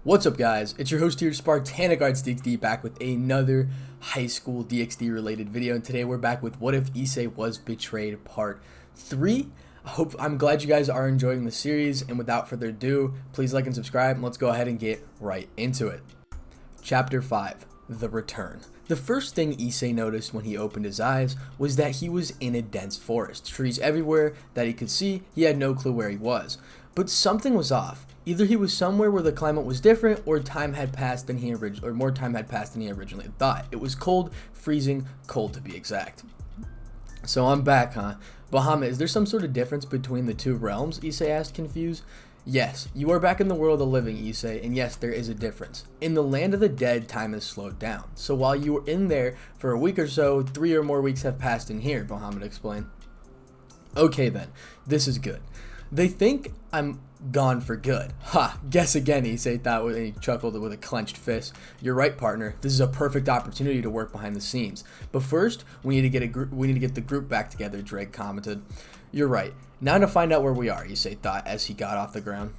What's up, guys? It's your host here, Spartanic DxD, back with another high school DxD related video. And today we're back with What If Issei Was Betrayed Part 3. I'm glad you guys are enjoying the series, and without further ado, please like and subscribe, and let's go ahead and get right into it. Chapter 5, The Return. The first thing Issei noticed when he opened his eyes was that he was in a dense forest. Trees everywhere that he could see. He had no clue where he was. But something was off. Either he was somewhere where the climate was different, or more time had passed than he originally thought. It was cold, freezing cold to be exact. So I'm back, huh? Bahamut, is there some sort of difference between the two realms? Issei asked, confused. Yes, you are back in the world of the living, Issei, and yes, there is a difference. In the land of the dead, time has slowed down. So while you were in there for a week or so, 3 or more weeks have passed in here, Bahamut explained. Okay then, this is good. They think I'm gone for good. Ha, guess again, Issei thought, and he chuckled with a clenched fist. You're right, partner. This is a perfect opportunity to work behind the scenes. But first, we need to get the group back together, Drake commented. You're right. Now to find out where we are, Issei thought as he got off the ground.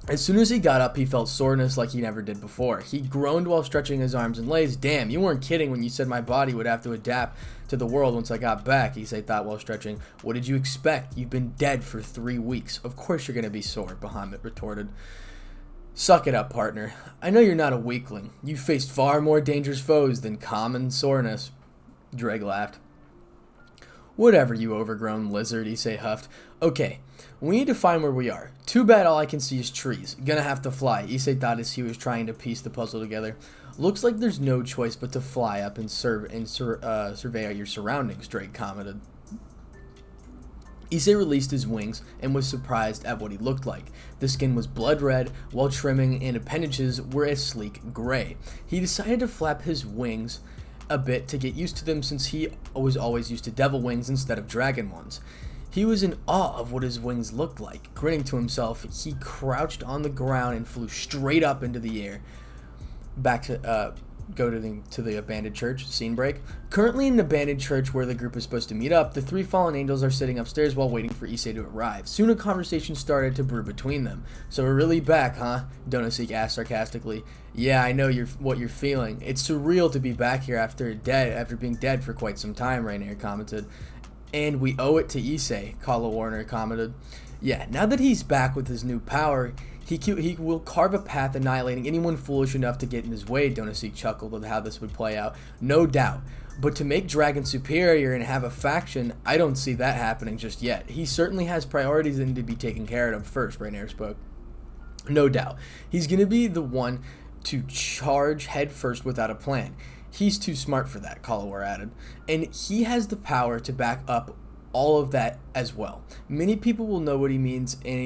As soon as he got up, he felt soreness like he never did before. He groaned while stretching his arms and legs. Damn, you weren't kidding when you said my body would have to adapt to the world once I got back, Issei thought while stretching. What did you expect? You've been dead for 3 weeks. Of course you're going to be sore, Bahamut retorted. Suck it up, partner. I know you're not a weakling. You've faced far more dangerous foes than common soreness. Drake laughed. Whatever, you overgrown lizard, Issei huffed. Okay, we need to find where we are. Too bad all I can see is trees. Gonna have to fly, Issei thought as he was trying to piece the puzzle together. Looks like there's no choice but to fly up and survey out your surroundings, Drake commented. Issei released his wings and was surprised at what he looked like. The skin was blood red, while trimming and appendages were a sleek gray. He decided to flap his wings a bit to get used to them, since he was always used to devil wings instead of dragon ones. He was in awe of what his wings looked like. Grinning to himself, he crouched on the ground and flew straight up into the air. Back to go to the abandoned church. Scene break. Currently in the abandoned church where the group is supposed to meet up, the 3 fallen angels are sitting upstairs while waiting for Issei to arrive. Soon a conversation started to brew between them. So we're really back, huh? Donosik asked sarcastically. Yeah, I know what you're feeling. It's surreal to be back here after being dead for quite some time, Rainier commented. And we owe it to Issei, Kala Warner commented. Yeah, now that he's back with his new power, he will carve a path annihilating anyone foolish enough to get in his way, Donosik chuckled with how this would play out. No doubt. But to make Dragon superior and have a faction, I don't see that happening just yet. He certainly has priorities that need to be taken care of first, Rainier spoke. No doubt. He's going to be the one to charge head first without a plan. He's too smart for that, Kalawar added. And he has the power to back up all of that as well. Many people will know what he means, and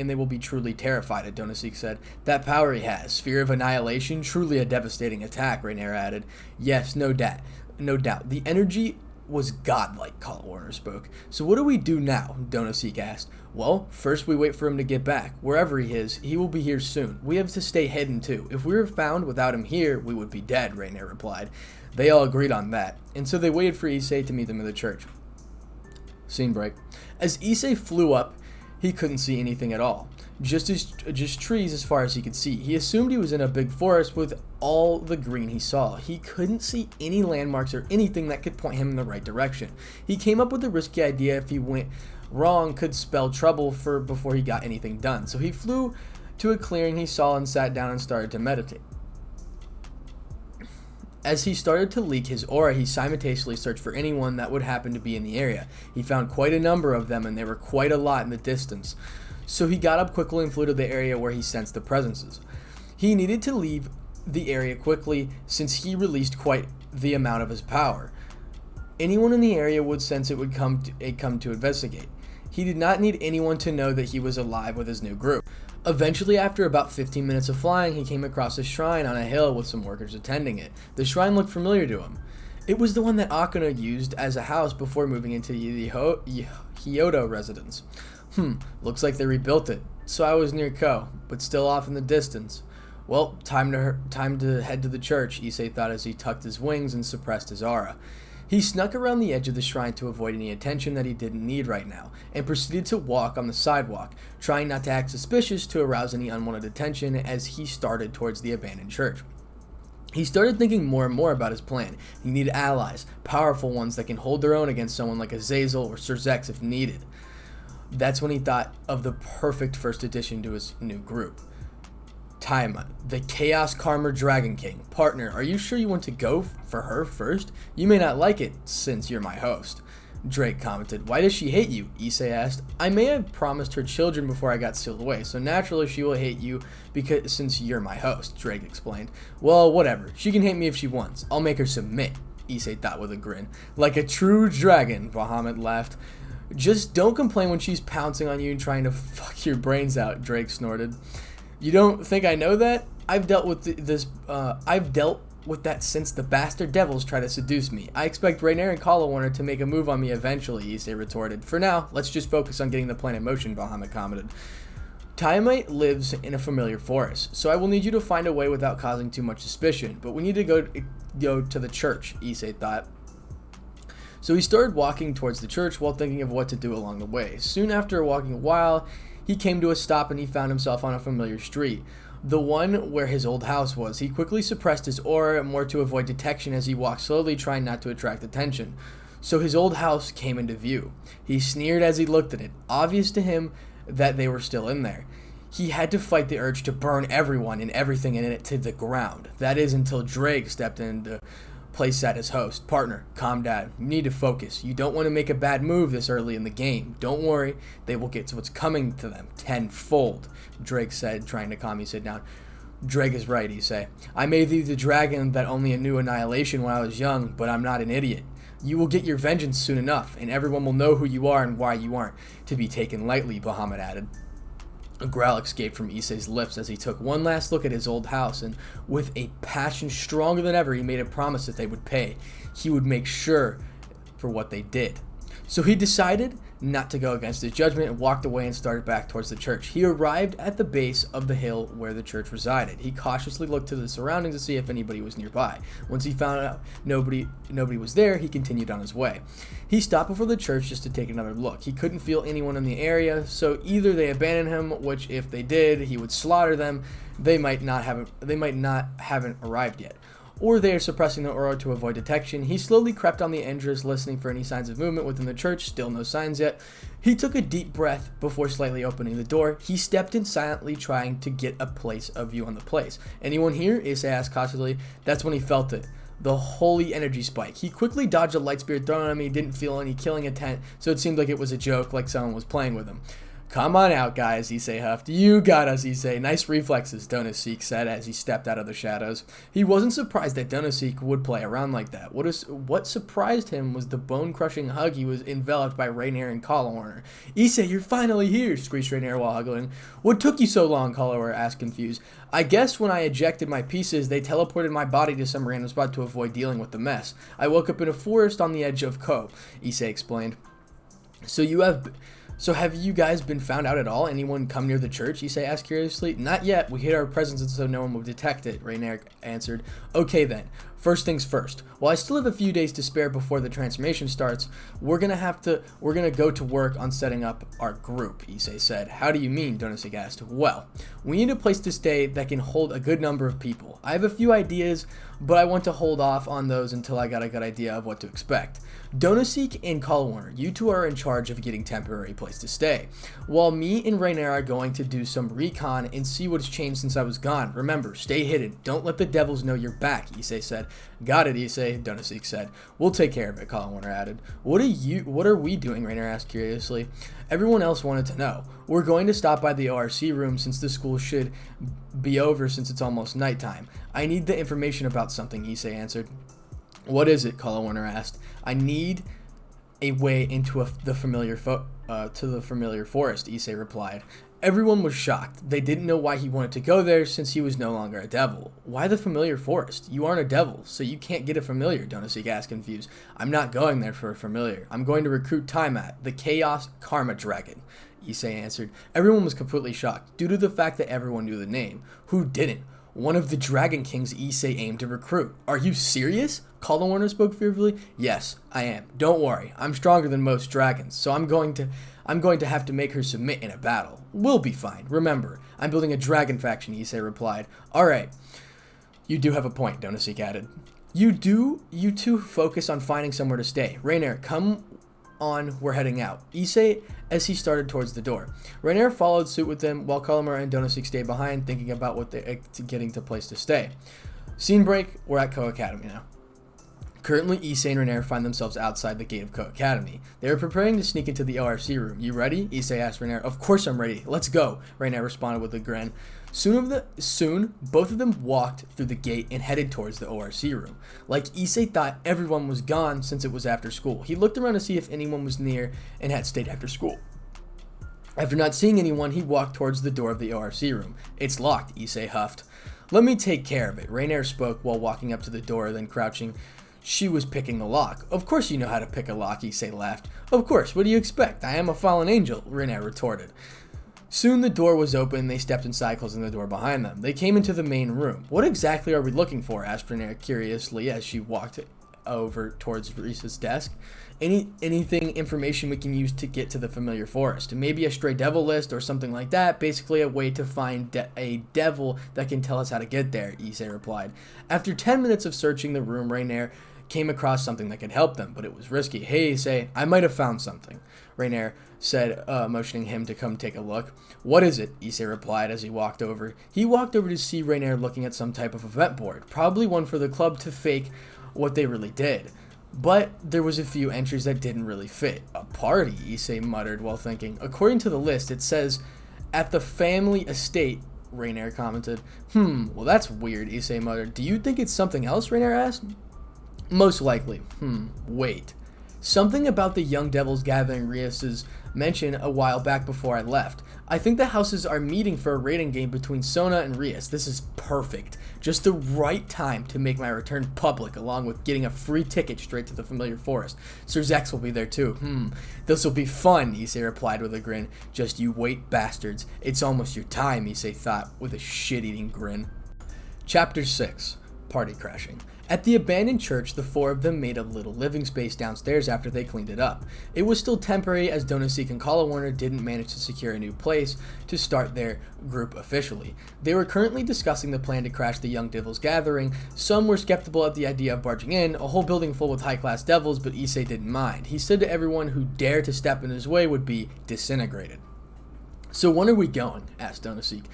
they will be truly terrified, Donosik said. That power he has, Sphere of Annihilation, truly a devastating attack, Rainier added. Yes, no doubt. The energy was godlike, Kalawar spoke. So what do we do now? Donosik asked. Well, first we wait for him to get back. Wherever he is, he will be here soon. We have to stay hidden too. If we were found without him here, we would be dead, Rainier replied. They all agreed on that, and so they waited for Issei to meet them in the church. Scene break. As Issei flew up, he couldn't see anything at all. Just trees as far as he could see. He assumed he was in a big forest with all the green he saw. He couldn't see any landmarks or anything that could point him in the right direction. He came up with a risky idea: if he went wrong, could spell trouble before he got anything done. So he flew to a clearing he saw and sat down and started to meditate. As he started to leak his aura, he simultaneously searched for anyone that would happen to be in the area. He found quite a number of them, and they were quite a lot in the distance. So he got up quickly and flew to the area where he sensed the presences. He needed to leave the area quickly, since he released quite the amount of his power. Anyone in the area would sense it would come to investigate. He did not need anyone to know that he was alive with his new group. Eventually, after about 15 minutes of flying, he came across a shrine on a hill with some workers attending it. The shrine looked familiar to him. It was the one that Akuna used as a house before moving into the hyoudou residence. Looks like they rebuilt it. So I was near Ko, but still off in the distance. Well, time to head to the church, Issei thought as he tucked his wings and suppressed his aura. He snuck around the edge of the shrine to avoid any attention that he didn't need right now, and proceeded to walk on the sidewalk, trying not to act suspicious to arouse any unwanted attention as he started towards the abandoned church. He started thinking more and more about his plan. He needed allies, powerful ones that can hold their own against someone like Azazel or Sir Zex if needed. That's when he thought of the perfect first addition to his new group. Tiamat, the Chaos Karma Dragon King. Partner, are you sure you want to go for her first? You may not like it since you're my host. Drake commented. Why does she hate you? Issei asked. I may have promised her children before I got sealed away, so naturally she will hate you since you're my host, Drake explained. Well, whatever. She can hate me if she wants. I'll make her submit, Issei thought with a grin. Like a true dragon, Bahamut laughed. Just don't complain when she's pouncing on you and trying to fuck your brains out, Drake snorted. You don't think I know that? I've dealt with that since the bastard devils try to seduce me. I expect Rainier and Kalawarner to make a move on me eventually, Issei retorted. For now, let's just focus on getting the plan in motion, Bahamut commented. Tiamat lives in a familiar forest, so I will need you to find a way without causing too much suspicion, but we need to go to the church, Issei thought. So he started walking towards the church while thinking of what to do along the way. Soon after walking a while, he came to a stop and he found himself on a familiar street, the one where his old house was. He quickly suppressed his aura more to avoid detection as he walked slowly, trying not to attract attention. So his old house came into view. He sneered as he looked at it, obvious to him that they were still in there. He had to fight the urge to burn everyone and everything in it to the ground. That is until Drake stepped into place at his host. Partner, calm down. You need to focus. You don't want to make a bad move this early in the game. Don't worry, they will get to what's coming to them tenfold, Drake said, trying to calm you. Sit down. Drake is right, Issei. I may be the dragon that only knew annihilation when I was young, but I'm not an idiot. You will get your vengeance soon enough, and everyone will know who you are and why you aren't to be taken lightly, Bahamut added. A growl escaped from Issei's lips as he took one last look at his old house, and with a passion stronger than ever, he made a promise that they would pay. He would make sure for what they did. So he decided not to go against his judgment and walked away and started back towards the church. He arrived at the base of the hill where the church resided. He cautiously looked to the surroundings to see if anybody was nearby. Once he found out nobody was there, he continued on his way. He stopped before the church just to take another look. He couldn't feel anyone in the area, so either they abandoned him, which if they did, he would slaughter them. They might not haven't arrived yet, or they are suppressing the aura to avoid detection. He slowly crept on the edges, listening for any signs of movement within the church. Still no signs yet. He took a deep breath before slightly opening the door. He stepped in silently, trying to get a view on the place. Anyone here? Issei asked cautiously. That's when he felt it. The holy energy spike. He quickly dodged a light spirit thrown at him. He didn't feel any killing intent, so it seemed like it was a joke, like someone was playing with him. Come on out, guys, Issei huffed. You got us, Issei. Nice reflexes, Donosik said as he stepped out of the shadows. He wasn't surprised that Donosik would play around like that. What surprised him was the bone-crushing hug he was enveloped by Rainier and Kalawarner. Issei, you're finally here, screeched Rainier while hugging. What took you so long? Kalawarner asked, confused. I guess when I ejected my pieces, they teleported my body to some random spot to avoid dealing with the mess. I woke up in a forest on the edge of Ko, Issei explained. So have you guys been found out at all? Anyone come near the church? Issei asked curiously. Not yet. We hid our presence so no one would detect it, Rainier answered. Okay then. First things first. While I still have a few days to spare before the transformation starts, we're gonna go to work on setting up our group, Issei said. How do you mean? Donosik asked. Well, we need a place to stay that can hold a good number of people. I have a few ideas, but I want to hold off on those until I got a good idea of what to expect. Donosik and Kalawarner, you two are in charge of getting temporary place to stay, while me and Rainier are going to do some recon and see what's changed since I was gone. Remember, stay hidden. Don't let the devils know you're back, Issei said. Got it, Issei, Donosik said. We'll take care of it, Kalawarner added. What are we doing? Rainier asked curiously. Everyone else wanted to know. We're going to stop by the ORC room since the school should be over since it's almost nighttime. I need the information about something, Issei answered. What is it? Kalawarner asked. I need a way into the familiar forest, Issei replied. Everyone was shocked. They didn't know why he wanted to go there since he was no longer a devil. Why the familiar forest? You aren't a devil, so you can't get a familiar, Donosik asked confused. I'm not going there for a familiar. I'm going to recruit Tiamat, the Chaos Karma Dragon, Issei answered. Everyone was completely shocked, due to the fact that everyone knew the name. Who didn't? one of the Dragon Kings Issei aimed to recruit. Are you serious? Colorwarner spoke fearfully. Yes, I am. Don't worry. I'm stronger than most dragons, so I'm going to have to make her submit in a battle. We'll be fine. Remember, I'm building a dragon faction, Issei replied. Alright. You do have a point, Donosik added. You two focus on finding somewhere to stay. Reiner, come on, we're heading out. Issei as he started towards the door. Reiner followed suit with them while Colomar and Donosik stayed behind, thinking about what they're getting to place to stay. Scene break, we're at Ko Academy now. Currently, Issei and Reiner find themselves outside the gate of Ko Academy. They are preparing to sneak into the ORC room. You ready? Issei asked Reiner. Of course I'm ready. Let's go, Reiner responded with a grin. Soon, both of them walked through the gate and headed towards the ORC room. Like Issei thought everyone was gone since it was after school. He looked around to see if anyone was near and had stayed after school. After not seeing anyone, he walked towards the door of the ORC room. It's locked, Issei huffed. Let me take care of it, Reiner spoke while walking up to the door, then crouching. She was picking the lock. Of course you know how to pick a lock, Issei laughed. Of course, what do you expect? I am a fallen angel, Reiner retorted. Soon the door was open and they stepped inside, closing the door behind them. They came into the main room. What exactly are we looking for? Asked Reiner curiously as she walked over towards Reese's desk. Anything information we can use to get to the familiar forest. Maybe a stray devil list or something like that. Basically a way to find a devil that can tell us how to get there, Issei replied. After 10 minutes of searching the room, Reiner came across something that could help them, but it was risky. Hey, Issei, I might have found something, Reiner said, motioning him to come take a look. What is it? Issei replied as he walked over. He walked over to see Reiner looking at some type of event board, probably one for the club to fake what they really did. But there was a few entries that didn't really fit. A party, Issei muttered while thinking. According to the list, it says, at the family estate, Reiner commented. Well that's weird, Issei muttered. Do you think it's something else, Reiner asked? Most likely. Wait. Something about the Young Devils gathering Rias's mentioned a while back before I left. I think the houses are meeting for a raiding game between Sona and Rias. This is perfect. Just the right time to make my return public, along with getting a free ticket straight to the familiar forest. Sir Zex will be there too. This'll be fun, Issei replied with a grin. Just you wait, bastards. It's almost your time, Issei thought with a shit-eating grin. Chapter 6. Party crashing. At the abandoned church, the four of them made a little living space downstairs after they cleaned it up. It was still temporary as Donosik and Colorwarner didn't manage to secure a new place to start their group officially. They were currently discussing the plan to crash the Young Devils gathering. Some were skeptical at the idea of barging in, a whole building full with high-class devils, but Issei didn't mind. He said to everyone who dared to step in his way would be disintegrated. So when are we going? Asked Donosik.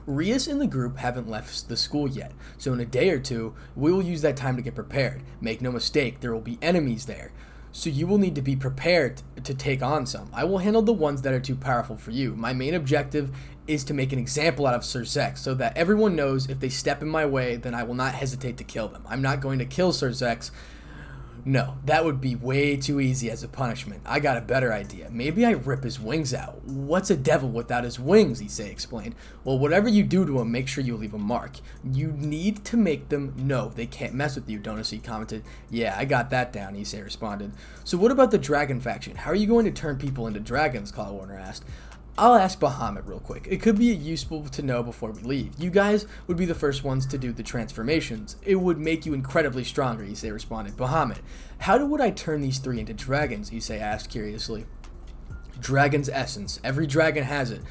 Rias and the group haven't left the school yet, so in a day or two, we will use that time to get prepared. Make no mistake, there will be enemies there, so you will need to be prepared to take on some. I will handle the ones that are too powerful for you. My main objective is to make an example out of Sir Zex, so that everyone knows if they step in my way, then I will not hesitate to kill them. I'm not going to kill Sir Zex. No, that would be way too easy as a punishment. I got a better idea. Maybe I rip his wings out. What's a devil without his wings, Issei explained. Well, whatever you do to him, make sure you leave a mark. You need to make them know they can't mess with you, Donosik commented. Yeah, I got that down, Issei responded. So what about the dragon faction? How are you going to turn people into dragons, Colorwarner asked. I'll ask Bahamut real quick. It could be useful to know before we leave. You guys would be the first ones to do the transformations. It would make you incredibly stronger, Issei responded. Bahamut, how would I turn these three into dragons? Issei asked curiously. Dragon's essence. Every dragon has it.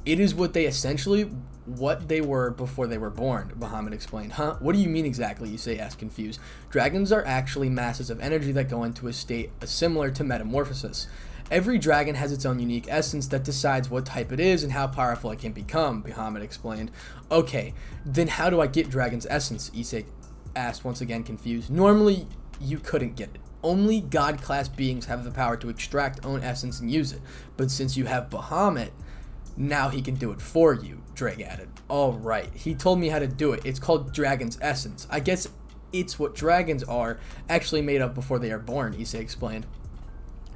It is what they were before they were born, Bahamut explained. Huh? What do you mean exactly? Issei asked confused. Dragons are actually masses of energy that go into a state similar to metamorphosis. Every dragon has its own unique essence that decides what type it is and how powerful it can become, Bahamut explained. Okay, then how do I get dragon's essence? Issei asked, once again confused. Normally, you couldn't get it. Only God-class beings have the power to extract own essence and use it. But since you have Bahamut, now he can do it for you, Drake added. Alright, he told me how to do it. It's called dragon's essence. I guess it's what dragons are actually made of before they are born, Issei explained.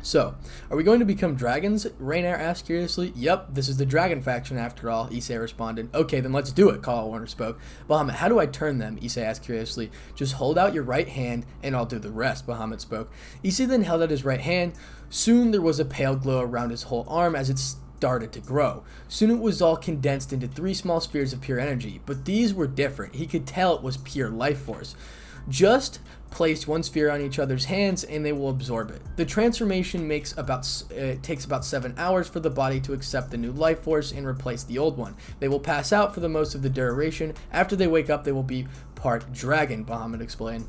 So, are we going to become dragons? Reiner asked curiously. Yep, this is the dragon faction after all, Issei responded. Okay, then let's do it, Colorwarner spoke. Bahamut, how do I turn them? Issei asked curiously. Just hold out your right hand and I'll do the rest, Bahamut spoke. Issei then held out his right hand. Soon there was a pale glow around his whole arm as started to grow. Soon it was all condensed into 3 small spheres of pure energy, but these were different. He could tell it was pure life force. Just place 1 sphere on each other's hands and they will absorb it. The transformation takes about 7 hours for the body to accept the new life force and replace the old one. They will pass out for the most of the duration. After they wake up, they will be part dragon, Bahamut explained.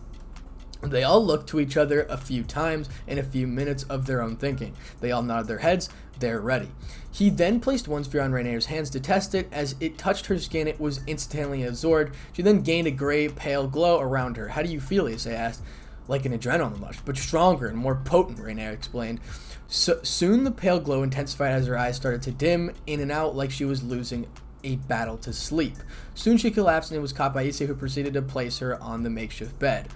They all looked to each other a few times in a few minutes of their own thinking. They all nodded their heads. They're ready. He then placed 1 sphere on Rainier's hands to test it. As it touched her skin, it was instantly absorbed. She then gained a gray, pale glow around her. How do you feel? Issei asked. Like an adrenaline rush, but stronger and more potent, Rainier explained. Soon the pale glow intensified as her eyes started to dim in and out like she was losing a battle to sleep. Soon she collapsed and it was caught by Issei, who proceeded to place her on the makeshift bed.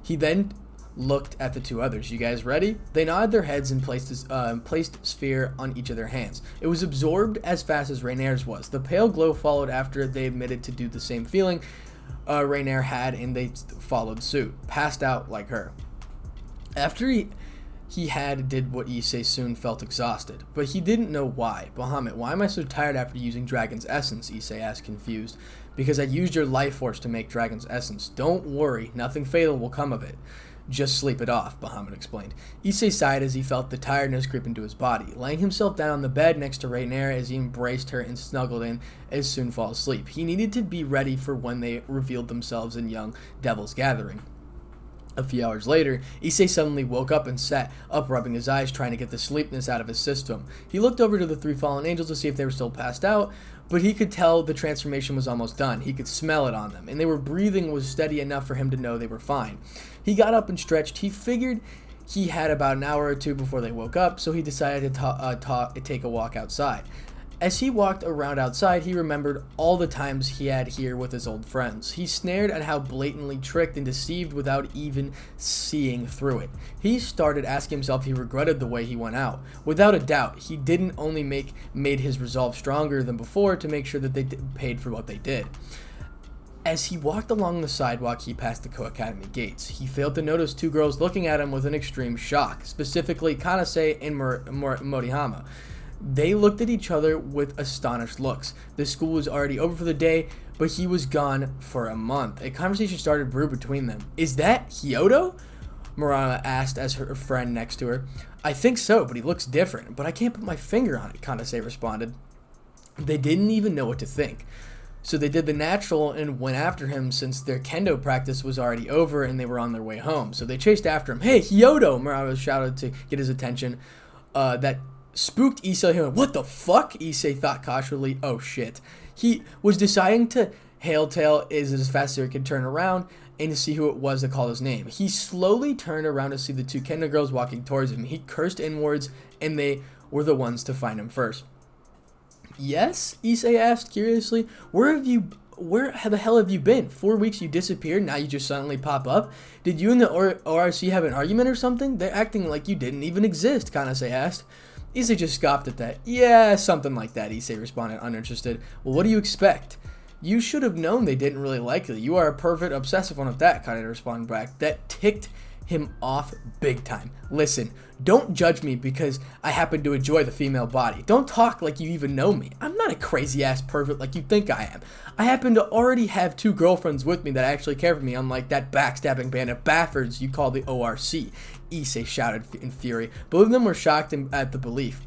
He then looked at the 2 others. You guys ready? They nodded their heads and placed sphere on each of their hands. It was absorbed as fast as Rainier's was. The pale glow followed after they admitted to do the same feeling Rainier had, and they followed suit, passed out like her. After he did what Issei soon felt exhausted, but he didn't know why. Bahamut, why am I so tired after using Dragon's Essence? Issei asked, confused. Because I used your life force to make Dragon's Essence. Don't worry, nothing fatal will come of it. Just sleep it off, Bahamut explained. Issei sighed as he felt the tiredness creep into his body. Laying himself down on the bed next to Rainier as he embraced her and snuggled in as soon fall asleep. He needed to be ready for when they revealed themselves in young Devil's Gathering. A few hours later, Issei suddenly woke up and sat up, rubbing his eyes, trying to get the sleepiness out of his system. He looked over to the 3 fallen angels to see if they were still passed out, but he could tell the transformation was almost done. He could smell it on them, and their breathing was steady enough for him to know they were fine. He got up and stretched. He figured he had about an hour or 2 before they woke up, so he decided to take a walk outside. As he walked around outside, he remembered all the times he had here with his old friends. He snared at how blatantly tricked and deceived without even seeing through it. He started asking himself if he regretted the way he went out. Without a doubt, he didn't only made his resolve stronger than before to make sure that they paid for what they did. As he walked along the sidewalk, he passed the Co-Academy gates. He failed to notice 2 girls looking at him with an extreme shock, specifically Kanase and Morihama. They looked at each other with astonished looks. The school was already over for the day, but he was gone for a month. A conversation started brewed between them. Is that hyoudou? Morihama asked as her friend next to her. I think so, but he looks different. But I can't put my finger on it, Kanase responded. They didn't even know what to think. So they did the natural and went after him since their kendo practice was already over and they were on their way home. So they chased after him. Hey, hyoudou! Morihama shouted to get his attention. That spooked Issei. He went, what the fuck? Issei thought cautiously. Oh shit. He was deciding to hail tail as fast as he could turn around and to see who it was that called his name. He slowly turned around to see the 2 kendo girls walking towards him. He cursed inwards and they were the ones to find him first. Yes? Issei asked curiously. Where the hell have you been? 4 weeks you disappeared, now you just suddenly pop up? Did you and the ORC have an argument or something? They're acting like you didn't even exist, Kanase asked. Issei just scoffed at that. Yeah, something like that, Issei responded, uninterested. Well, what do you expect? You should have known they didn't really like you. You are a perfect obsessive one of that, Kanase responded back. That ticked him off big time. Listen, don't judge me because I happen to enjoy the female body. Don't talk like you even know me. I'm not a crazy ass pervert like you think I am. I happen to already have 2 girlfriends with me that actually care for me, unlike that backstabbing band of baffords you call the ORC. Issei shouted in fury. Both of them were shocked at the belief.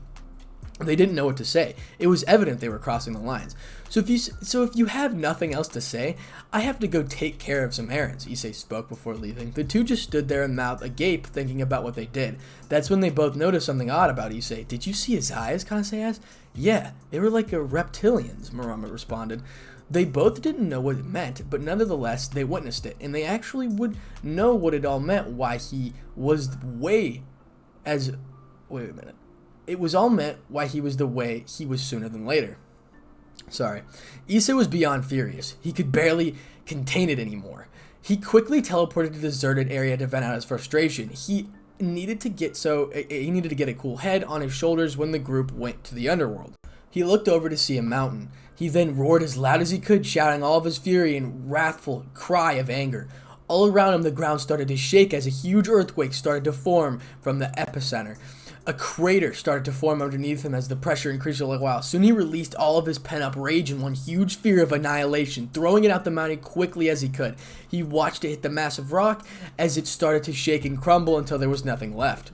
They didn't know what to say. It was evident they were crossing the lines. So if you have nothing else to say, I have to go take care of some errands, Issei spoke before leaving. The 2 just stood there and mouthed agape, thinking about what they did. That's when they both noticed something odd about Issei. Did you see his eyes? Kanase asked. Yeah, they were like a reptilians, Morihama responded. They both didn't know what it meant, but nonetheless, they witnessed it, and they actually would know what it all meant, why he was Wait a minute. It was all meant why he was the way he was sooner than later. Sorry. Issei was beyond furious. He could barely contain it anymore. He quickly teleported to the deserted area to vent out his frustration. He needed to get a cool head on his shoulders when the group went to the underworld. He looked over to see a mountain. He then roared as loud as he could, shouting all of his fury and wrathful cry of anger. All around him, the ground started to shake as a huge earthquake started to form from the epicenter. A crater started to form underneath him as the pressure increased for a while. Soon he released all of his pent-up rage in one huge fear of annihilation, throwing it out the mountain quickly as he could. He watched it hit the massive rock as it started to shake and crumble until there was nothing left.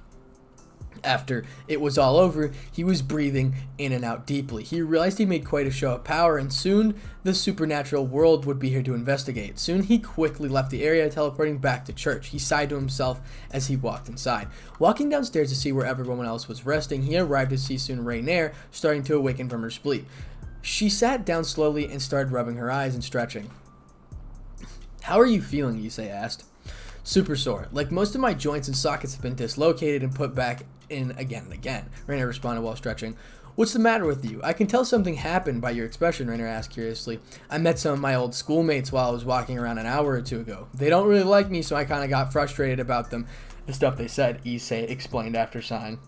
After it was all over, he was breathing in and out deeply. He realized he made quite a show of power, and soon the supernatural world would be here to investigate. Soon he quickly left the area, teleporting back to church. He sighed to himself as he walked inside. Walking downstairs to see where everyone else was resting, he arrived to see soon Rainier starting to awaken from her sleep. She sat down slowly and started rubbing her eyes and stretching. "How are you feeling?" Issei asked. "Super sore. Like most of my joints and sockets have been dislocated and put back in again and again," Rainier responded while stretching. "What's the matter with you? I can tell something happened by your expression," Rainier asked curiously. "I met some of my old schoolmates while I was walking around an hour or two ago. They don't really like me, so I kind of got frustrated about the stuff they said," Issei explained after sighing.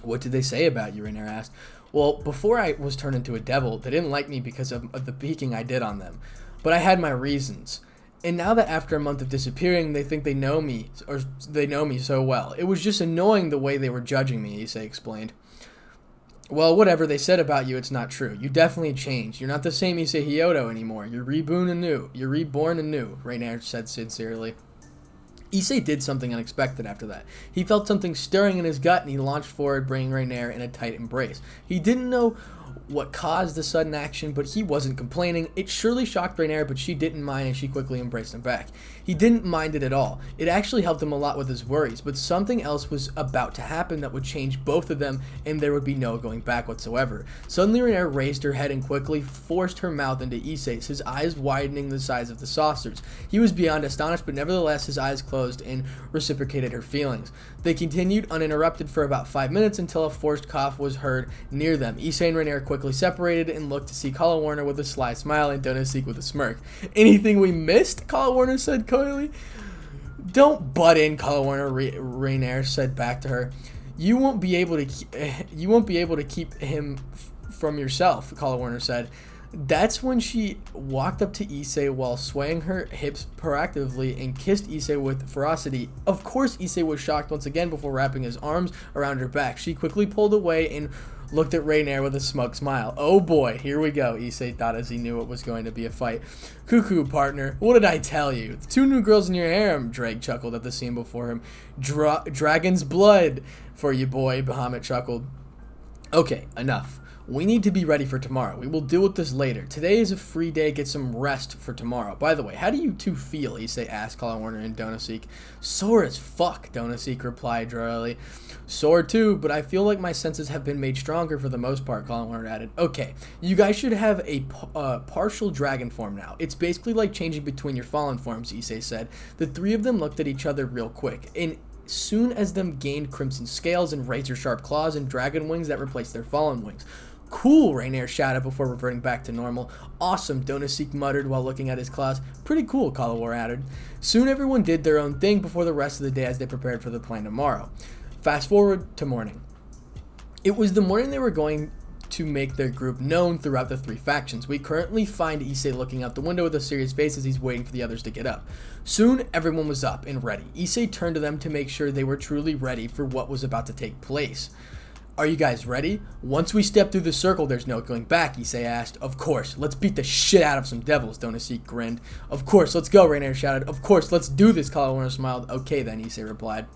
"What did they say about you?" Rainier asked. "Well, before I was turned into a devil, they didn't like me because of the peeking I did on them. But I had my reasons. And now that after a month of disappearing, they think they know me so well. It was just annoying the way they were judging me," Issei explained. "Well, whatever they said about you, it's not true. You definitely changed. You're not the same Issei Hyoudou anymore. You're reborn anew," Rainier said sincerely. Issei did something unexpected after that. He felt something stirring in his gut, and he launched forward, bringing Rainier in a tight embrace. He didn't know what caused the sudden action, but he wasn't complaining. It surely shocked Rainier, but she didn't mind, and she quickly embraced him back. He didn't mind it at all. It actually helped him a lot with his worries, but something else was about to happen that would change both of them, and there would be no going back whatsoever. Suddenly, Rainier raised her head and quickly forced her mouth into Issei's, his eyes widening the size of the saucers. He was beyond astonished, but nevertheless, his eyes closed and reciprocated her feelings. They continued uninterrupted for about 5 minutes until a forced cough was heard near them. Issei and Rainier quickly separated and looked to see Kala Warner with a sly smile and Donosik with a smirk. "Anything we missed?" Kala Warner said coyly. "Don't butt in," Kala Warner, Rainier said back to her. You won't be able to keep him from yourself," Kala Warner said. That's when she walked up to Issei while swaying her hips proactively and kissed Issei with ferocity. Of course, Issei was shocked once again before wrapping his arms around her back. She quickly pulled away and looked at Rainier with a smug smile. "Oh boy, here we go," Issei thought as he knew it was going to be a fight. "Cuckoo, partner, what did I tell you? The 2 new girls in your harem," Drake chuckled at the scene before him. Dragon's blood for you, boy," Bahamut chuckled. "Okay, enough. We need to be ready for tomorrow. We will deal with this later. Today is a free day. Get some rest for tomorrow. By the way, how do you two feel?" Issei asked Kala Warner and Donosik. "Sore as fuck," Donosik replied dryly. "Sore too, but I feel like my senses have been made stronger for the most part," Kala Warner added. "Okay, you guys should have a partial dragon form now. It's basically like changing between your fallen forms," Issei said. The 3 of them looked at each other real quick, and soon as them gained crimson scales and razor-sharp claws and dragon wings that replaced their fallen wings. "Cool," Rainier shouted before reverting back to normal. "Awesome," Donosik muttered while looking at his claws. "Pretty cool," Kala Warner added. Soon everyone did their own thing before the rest of the day as they prepared for the plan tomorrow. Fast forward to morning. It was the morning they were going to make their group known throughout the 3 factions. We currently find Issei looking out the window with a serious face as he's waiting for the others to get up. Soon, everyone was up and ready. Issei turned to them to make sure they were truly ready for what was about to take place. "Are you guys ready? Once we step through the circle, there's no going back," Issei asked. "Of course. Let's beat the shit out of some devils," Donosik grinned. "Of course, let's go," Rainier shouted. "Of course, let's do this," Kala Warner smiled. "Okay then," Issei replied.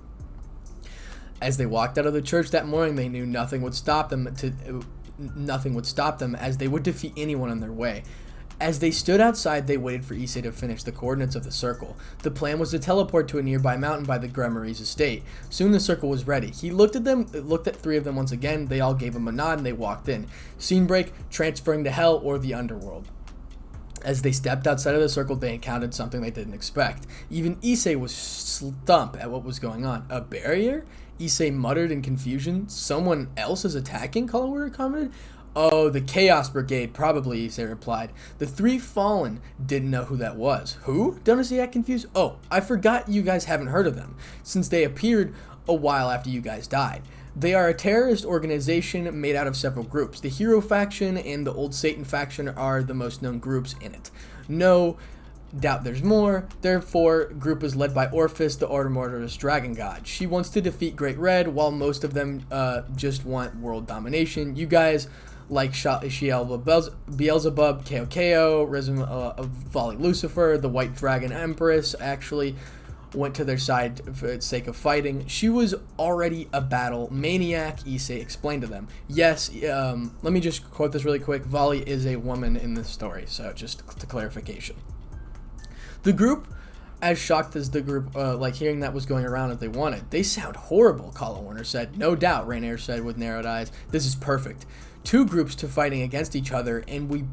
As they walked out of the church that morning, they knew nothing would stop them as they would defeat anyone in their way. As they stood outside, they waited for Issei to finish the coordinates of the circle. The plan was to teleport to a nearby mountain by the Gremory's estate. Soon the circle was ready. He looked at 3 of them once again. They all gave him a nod and they walked in. Scene break, transferring to hell or the underworld. As they stepped outside of the circle, they encountered something they didn't expect. Even Issei was stumped at what was going on. "A barrier?" Issei muttered in confusion. "Someone else is attacking?" Kala Warner commented. "Oh, the Chaos Brigade, probably," Issei replied. The 3 fallen didn't know who that was. "Who?" Donosik got confused. "Oh, I forgot you guys haven't heard of them, since they appeared a while after you guys died. They are a terrorist organization made out of several groups. The Hero faction and the Old Satan faction are the most known groups in it. No, doubt there's more. Therefore, group is led by Orphis, the Murderous Dragon God. She wants to defeat Great Red, while most of them just want world domination. You guys like Beelzebub, Ko, Rhythm of Volley Lucifer, the White Dragon Empress, actually went to their side for the sake of fighting. She was already a battle maniac, Issei explained to them. Yes, let me just quote this really quick. Volley is a woman in this story, so just to clarification. The group, as shocked as the group, like hearing that was going around as they wanted. They sound horrible, Kala Warner said. No doubt, Rainier said with narrowed eyes. This is perfect. Two groups to fighting against each other, and we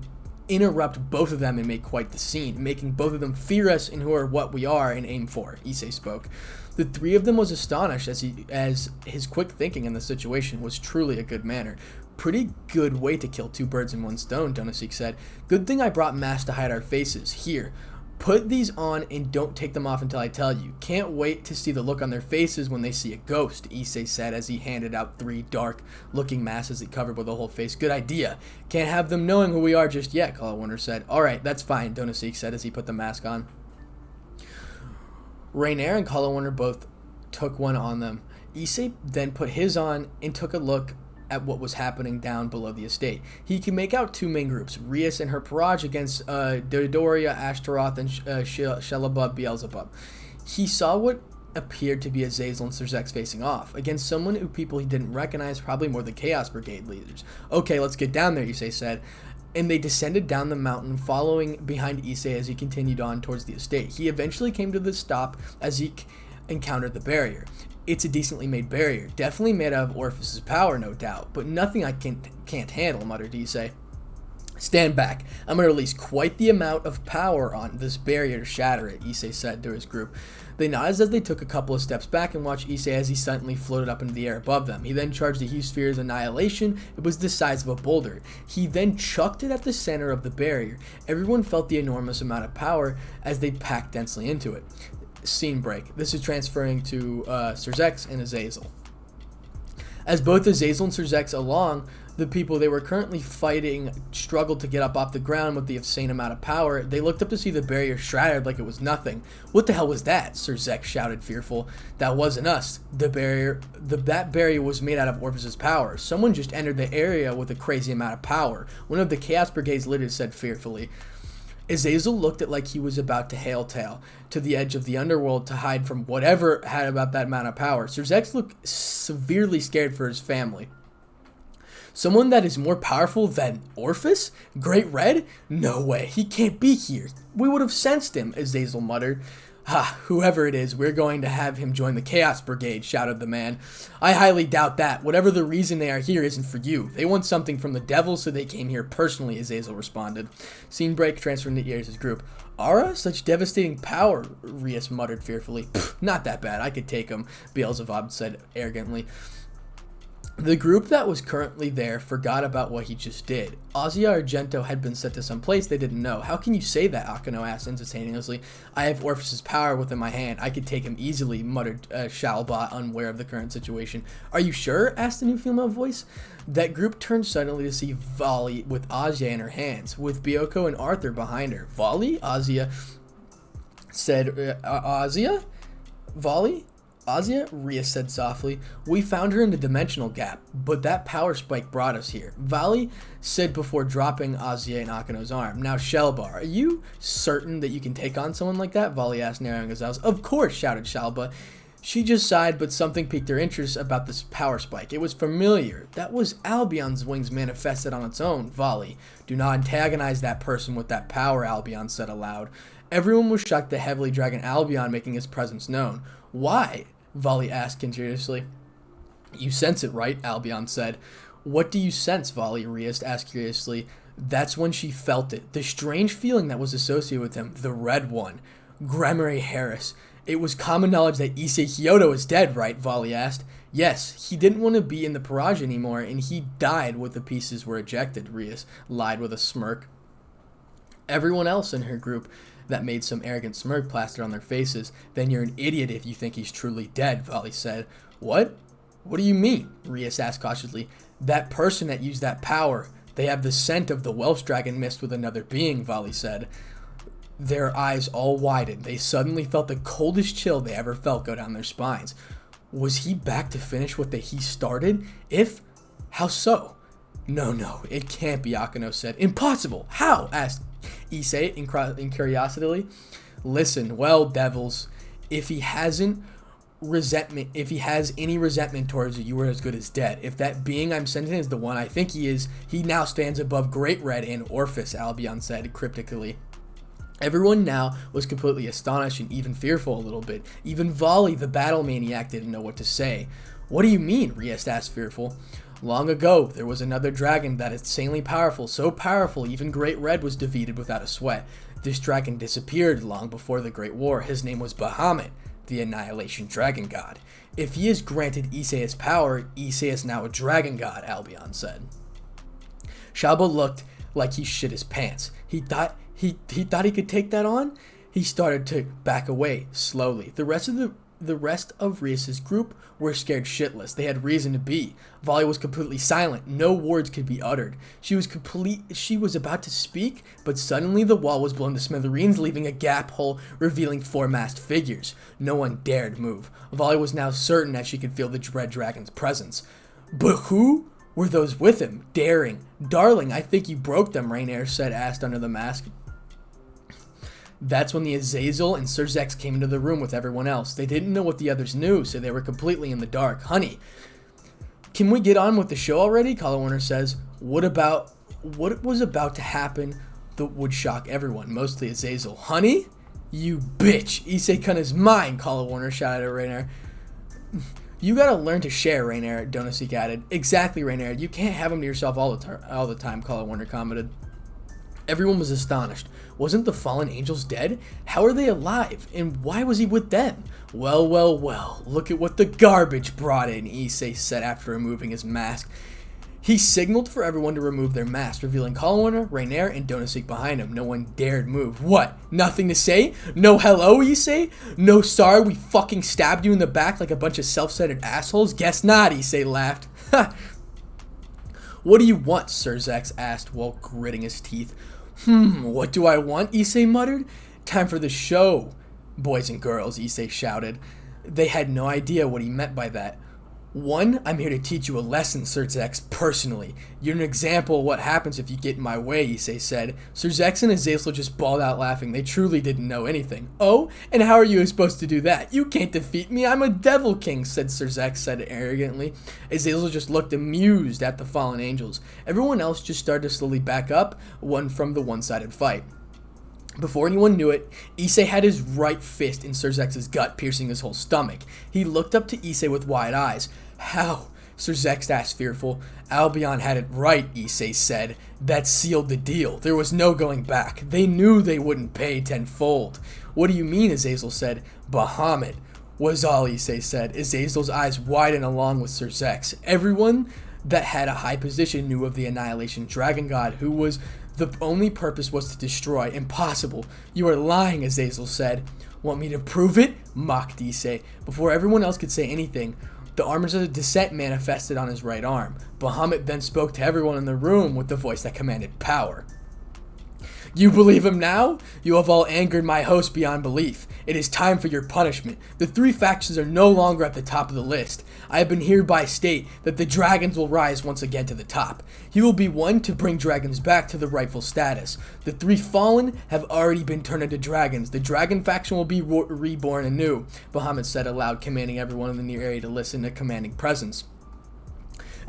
interrupt both of them and make quite the scene, making both of them fear us and who are what we are and aim for, Issei spoke. The three of them was astonished as his quick thinking in the situation was truly a good manner. Pretty good way to kill two birds in one stone, Donosik said. Good thing I brought masks to hide our faces. Here, put these on and don't take them off until I tell you. Can't wait to see the look on their faces when they see a ghost, Issei said as he handed out three dark-looking masks that covered with the whole face. Good idea. Can't have them knowing who we are just yet, Kala Warner said. Alright, that's fine, Donosik said as he put the mask on. Rainier and Kala Warner both took one on them. Issei then put his on and took a look at what was happening down below the estate. He can make out two main groups, Rias and her Purge against Dodoria, Ashtaroth, and Shelabub Beelzebub. He saw what appeared to be Azazel and Serzex facing off, against someone who people he didn't recognize, probably more the Chaos Brigade leaders. Okay, let's get down there, Issei said. And they descended down the mountain, following behind Issei as he continued on towards the estate. He eventually came to the stop as he encountered the barrier. It's a decently made barrier, definitely made out of Orphis' power, no doubt, but nothing I can't handle, muttered Issei. Stand back. I'm going to release quite the amount of power on this barrier to shatter it, Issei said to his group. They nodded as they took a couple of steps back and watched Issei as he suddenly floated up into the air above them. He then charged the Hue Sphere's annihilation. It was the size of a boulder. He then chucked it at the center of the barrier. Everyone felt the enormous amount of power as they packed densely into it. Scene break. This is transferring to Serzex and Azazel. As both Azazel and Serzex along, the people they were currently fighting struggled to get up off the ground with the insane amount of power. They looked up to see the barrier shattered like it was nothing. What the hell was that? Serzex shouted, fearful. That wasn't us. That barrier was made out of Orphis' power. Someone just entered the area with a crazy amount of power. One of the Chaos Brigade's leaders said fearfully. Azazel looked it like he was about to hail-tail to the edge of the underworld to hide from whatever had about that amount of power. Serzex looked severely scared for his family. Someone that is more powerful than Orphis? Great Red? No way, he can't be here. We would have sensed him, Azazel muttered. Ha, whoever it is, we're going to have him join the Chaos Brigade, shouted the man. I highly doubt that. Whatever the reason they are here isn't for you. They want something from the devil, so they came here personally, Azazel responded. Scene break, transferring to Ears' group. Ara? Such devastating power, Rias muttered fearfully. Not that bad, I could take him, Beelzebub said arrogantly. The group that was currently there forgot about what he just did. Ozzy Argento had been sent to some place they didn't know. How can you say that? Akano asked instantaneously. I have Orphis' power within my hand. I could take him easily, muttered Shalba, unaware of the current situation. Are you sure? Asked the new female voice. That group turned suddenly to see Vali with Azia in her hands, with Byoko and Arthur behind her. Vali? Azia said, Azia? Vali? Azia, Rias said softly. We found her in the dimensional gap, but that power spike brought us here. Vali said before dropping Azia in Akano's arm. Now, Shelba, are you certain that you can take on someone like that? Vali asked, narrowing his eyes. Of course, shouted Shelba. She just sighed, but something piqued her interest about this power spike. It was familiar. That was Albion's wings manifested on its own, Vali. Do not antagonize that person with that power, Albion said aloud. Everyone was shocked at Heavily Dragon Albion making his presence known. Why? Vali asked curiously. You sense it, right? Albion said. What do you sense? Vali, Rias asked curiously. That's when she felt it. The strange feeling that was associated with him. The red one. Gremory Harris. It was common knowledge that Issei Hyoudou is dead, right? Vali asked. Yes, he didn't want to be in the Purge anymore, and he died when the pieces were ejected, Rias lied with a smirk. Everyone else in her group that made some arrogant smirk plastered on their faces. Then you're an idiot if you think he's truly dead, Vali said. What? What do you mean? Rias asked cautiously. That person that used that power. They have the scent of the Welsh dragon mixed with another being, Vali said. Their eyes all widened. They suddenly felt the coldest chill they ever felt go down their spines. Was he back to finish what he started? If? How so? No, it can't be, Akano said. Impossible! How? Asked Issei in curiosity. Listen, well, devils, if he has any resentment towards you, you are as good as dead. If that being I'm sending is the one I think he is, he now stands above Great Red and Orphis, Albion said cryptically. Everyone now was completely astonished and even fearful a little bit. Even Volley, the battle maniac, didn't know what to say. What do you mean? Riest asked fearful. Long ago, there was another dragon that is insanely powerful, so powerful even Great Red was defeated without a sweat. This dragon disappeared long before the Great War. His name was Bahamut, the Annihilation Dragon God. If he has granted Issei his power, Issei is now a dragon god, Albion said. Shaba looked like he shit his pants. He thought he could take that on? He started to back away slowly. The rest of Rias's group were scared shitless. They had reason to be. Volley was completely silent. No words could be uttered. She was about to speak, but suddenly the wall was blown to smithereens, leaving a gap hole revealing 4 masked figures. No one dared move. Volley was now certain that she could feel the Dread Dragon's presence. But who were those with him? Daring. Darling, I think you broke them, Rainier asked under the mask. That's when the Azazel and Sir Zex came into the room with everyone else. They didn't know what the others knew, so they were completely in the dark. Honey, can we get on with the show already? Collar Warner says. What was about to happen that would shock everyone, mostly Azazel. Honey? You bitch. Issei Kun is mine, Collar Warner shouted at Rainier. You gotta learn to share, Rainier, Donosik added. Exactly, Rainier. You can't have him to yourself all the time, Collar Warner commented. Everyone was astonished. Wasn't the fallen angels dead? How are they alive? And why was he with them? Well, look at what the garbage brought in, Issei said after removing his mask. He signaled for everyone to remove their masks, revealing Colin, Rainier, and Donosik behind him. No one dared move. What? Nothing to say? No hello, Issei? No sorry we fucking stabbed you in the back like a bunch of self-centered assholes? Guess not, Issei laughed. Ha! What do you want? Sir Zex asked while gritting his teeth. What do I want? Issei muttered. Time for the show, boys and girls, Issei shouted. They had no idea what he meant by that. 1, I'm here to teach you a lesson, Sir Zex, personally. You're an example of what happens if you get in my way, Issei said. Sir Zex and Azazel just bawled out laughing. They truly didn't know anything. Oh, and how are you supposed to do that? You can't defeat me. I'm a Devil King, said Sir Zex, said arrogantly. Azazel just looked amused at the fallen angels. Everyone else just started to slowly back up from the one-sided fight. Before anyone knew it, Issei had his right fist in Sir Zex's gut, piercing his whole stomach. He looked up to Issei with wide eyes. How? Sir Zex asked fearful. Albion had it right, Issei said. That sealed the deal. There was no going back. They knew they wouldn't pay tenfold. What do you mean? Azazel said. Bahamut was all, Issei said. Azazel's eyes widened along with Sir Zex. Everyone that had a high position knew of the Annihilation Dragon God, who was the only purpose was to destroy. Impossible. You are lying, Azazel said. Want me to prove it? Mocked Issei. Before everyone else could say anything, the armors of the descent manifested on his right arm. Bahamut then spoke to everyone in the room with the voice that commanded power. You believe him now? You have all angered my host beyond belief. It is time for your punishment. The 3 factions are no longer at the top of the list. I have been hereby state that the dragons will rise once again to the top. He will be one to bring dragons back to the rightful status. The 3 fallen have already been turned into dragons. The dragon faction will be reborn anew, Bahamut said aloud, commanding everyone in the near area to listen to commanding presence.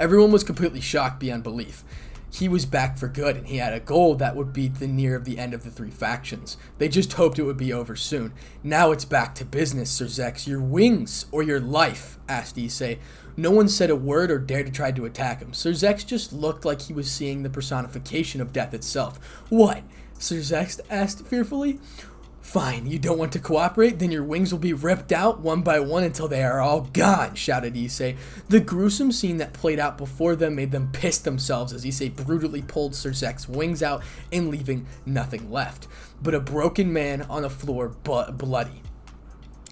Everyone was completely shocked beyond belief. He was back for good, and he had a goal that would be near the end of the 3 factions. They just hoped it would be over soon. Now it's back to business, Sir Zex. Your wings or your life? Asked Issei. No one said a word or dared to try to attack him. Sir Zex just looked like he was seeing the personification of death itself. What? Sir Zex asked fearfully. Fine, you don't want to cooperate? Then your wings will be ripped out one by one until they are all gone, shouted Issei. The gruesome scene that played out before them made them piss themselves as Issei brutally pulled Sir Zex's wings out and leaving nothing left but a broken man on the floor, bloody.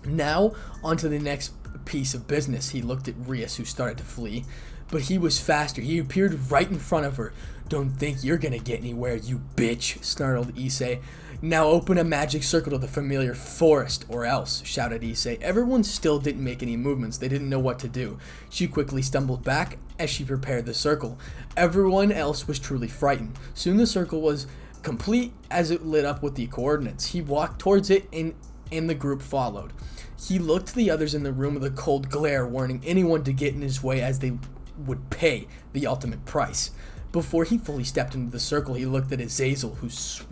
Now, onto the next piece of business. He looked at Rias, who started to flee, but he was faster. He appeared right in front of her. Don't think you're gonna get anywhere, you bitch, snarled Issei. "Now open a magic circle to the familiar forest, or else," shouted Issei. Everyone still didn't make any movements. They didn't know what to do. She quickly stumbled back as she prepared the circle. Everyone else was truly frightened. Soon the circle was complete as it lit up with the coordinates. He walked towards it and the group followed. He looked to the others in the room with a cold glare, warning anyone to get in his way as they would pay the ultimate price. Before he fully stepped into the circle, he looked at Azazel, whose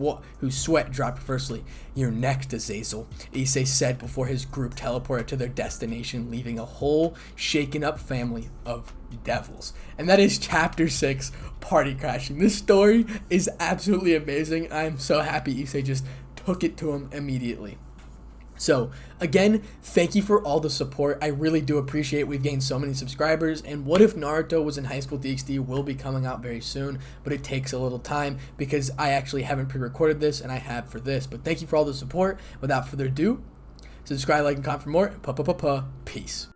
sweat dropped firstly. "You're next, Azazel," Issei said before his group teleported to their destination, leaving a whole shaken-up family of devils. And that is Chapter 6, Party Crashing. This story is absolutely amazing. I'm so happy Issei just took it to him immediately. So, again, thank you for all the support. I really do appreciate it. We've gained so many subscribers, and What If Naruto Was in High School DxD will be coming out very soon, but it takes a little time because I actually haven't pre-recorded this, and I have for this. But thank you for all the support. Without further ado, subscribe, like, and comment for more. Peace.